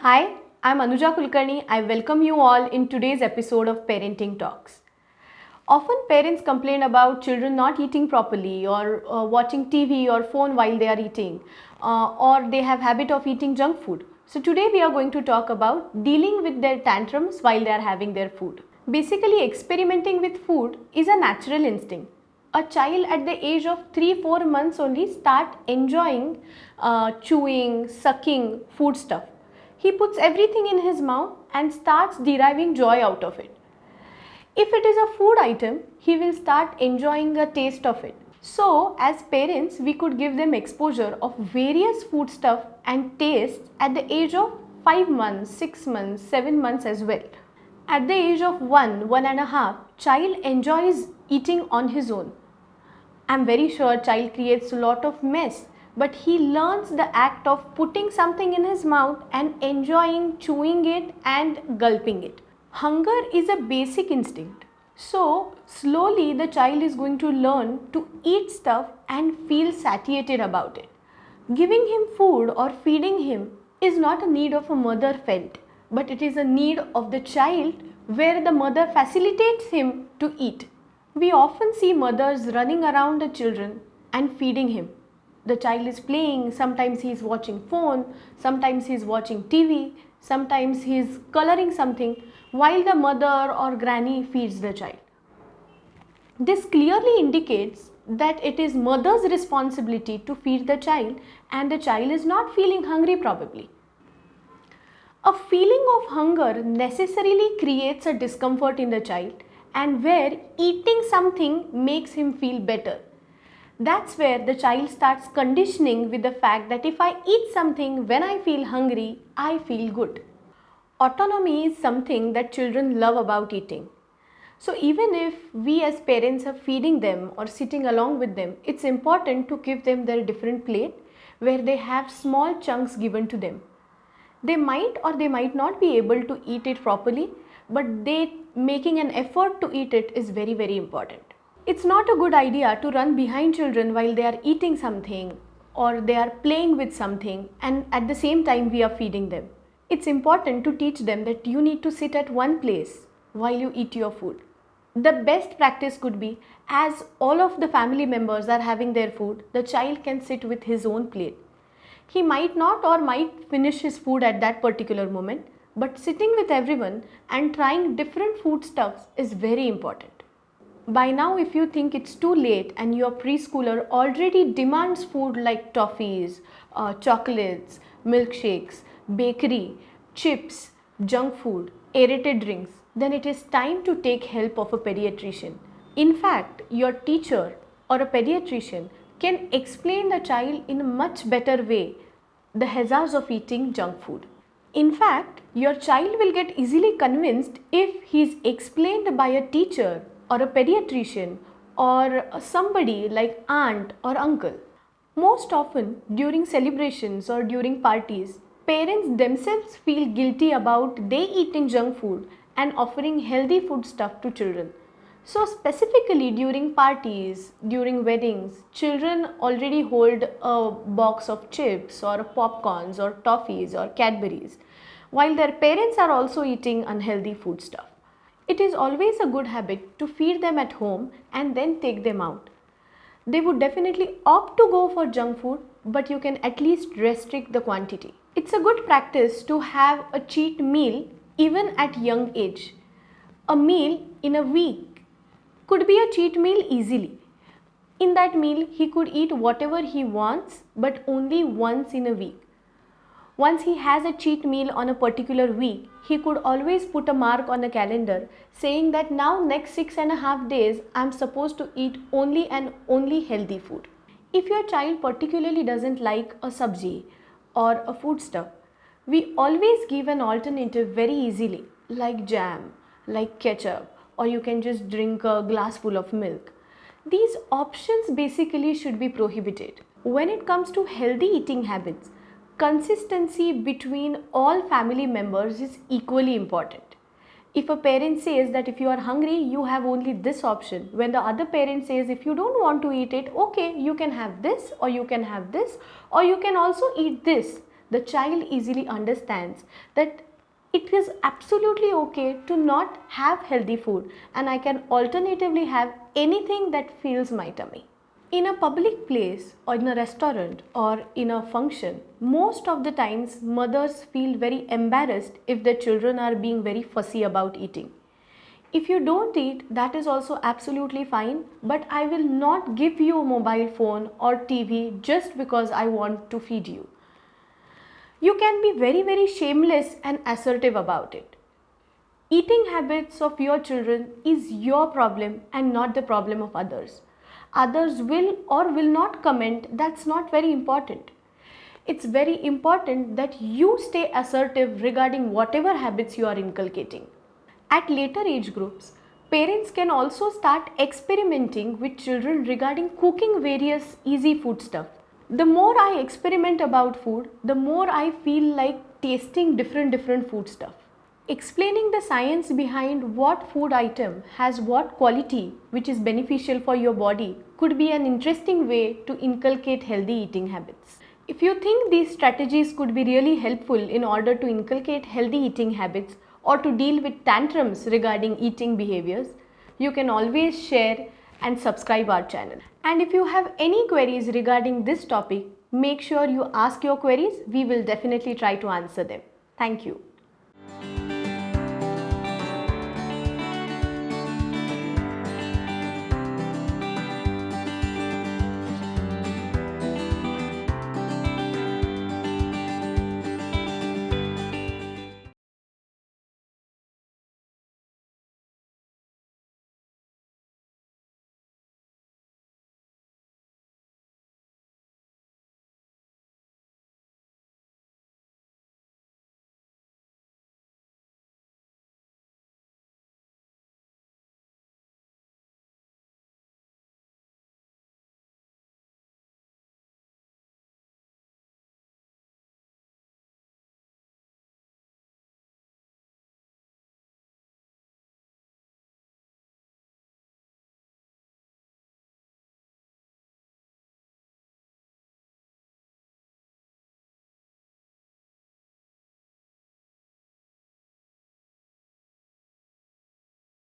Hi, I'm Anuja Kulkarni. I welcome you all in today's episode of Parenting Talks. Often parents complain about children not eating properly or watching TV or phone while they are eating or they have habit of eating junk food. So today we are going to talk about dealing with their tantrums while they are having their food. Basically, experimenting with food is a natural instinct. A child at the age of 3-4 months only start enjoying chewing, sucking food stuff. He puts everything in his mouth and starts deriving joy out of it. If it is a food item, he will start enjoying the taste of it. So, as parents, we could give them exposure of various food stuff and tastes at the age of 5 months, 6 months, 7 months as well. At the age of 1.5, child enjoys eating on his own. I'm very sure child creates a lot of mess, but he learns the act of putting something in his mouth and enjoying chewing it and gulping it. Hunger is a basic instinct. So slowly the child is going to learn to eat stuff and feel satiated about it. Giving him food or feeding him is not a need of a mother felt, but it is a need of the child where the mother facilitates him to eat. We often see mothers running around the children and feeding him. The child is playing, sometimes he is watching phone, sometimes he is watching TV, sometimes he is coloring something while the mother or granny feeds the child. This clearly indicates that it is mother's responsibility to feed the child and the child is not feeling hungry probably. A feeling of hunger necessarily creates a discomfort in the child and where eating something makes him feel better. That's where the child starts conditioning with the fact that if I eat something when I feel hungry, I feel good. Autonomy is something that children love about eating. So even if we as parents are feeding them or sitting along with them, it's important to give them their different plate where they have small chunks given to them. They might or they might not be able to eat it properly, but making an effort to eat it is very, very important. It's not a good idea to run behind children while they are eating something or they are playing with something and at the same time we are feeding them. It's important to teach them that you need to sit at one place while you eat your food. The best practice could be, as all of the family members are having their food, the child can sit with his own plate. He might not or might finish his food at that particular moment, but sitting with everyone and trying different foodstuffs is very important. By now, if you think it's too late and your preschooler already demands food like toffees, chocolates, milkshakes, bakery, chips, junk food, aerated drinks, then it is time to take help of a pediatrician. In fact, your teacher or a pediatrician can explain the child in a much better way the hazards of eating junk food. In fact, your child will get easily convinced if he is explained by a teacher or a pediatrician or somebody like aunt or uncle. Most often during celebrations or during parties, parents themselves feel guilty about they eating junk food and offering healthy food stuff to children. So specifically during parties, during weddings, children already hold a box of chips or popcorns or toffees or Cadburies, while their parents are also eating unhealthy food stuff. It is always a good habit to feed them at home and then take them out. They would definitely opt to go for junk food, but you can at least restrict the quantity. It's a good practice to have a cheat meal even at young age. A meal in a week could be a cheat meal easily. In that meal, he could eat whatever he wants, but only once in a week. Once he has a cheat meal on a particular week, he could always put a mark on a calendar saying that now next 6.5 days I am supposed to eat only and only healthy food. If your child particularly doesn't like a sabji or a foodstuff, we always give an alternative very easily like jam, like ketchup, or you can just drink a glass full of milk. These options basically should be prohibited. When it comes to healthy eating habits, consistency between all family members is equally important. If a parent says that if you are hungry, you have only this option, when the other parent says if you don't want to eat it, okay, you can have this or you can have this or you can also eat this, the child easily understands that it is absolutely okay to not have healthy food and I can alternatively have anything that fills my tummy. In a public place or in a restaurant or in a function, most of the times mothers feel very embarrassed if their children are being very fussy about eating. If you don't eat, that is also absolutely fine, but I will not give you a mobile phone or TV just because I want to feed you. You can be very shameless and assertive about it. Eating habits of your children is your problem and not the problem of others. Others will or will not comment, that's not very important. It's very important that you stay assertive regarding whatever habits you are inculcating. At later age groups, parents can also start experimenting with children regarding cooking various easy food stuff. The more I experiment about food, the more I feel like tasting different food stuff. Explaining the science behind what food item has what quality which is beneficial for your body could be an interesting way to inculcate healthy eating habits. If you think these strategies could be really helpful in order to inculcate healthy eating habits or to deal with tantrums regarding eating behaviors, you can always share and subscribe our channel. And if you have any queries regarding this topic, make sure you ask your queries. We will definitely try to answer them. Thank you.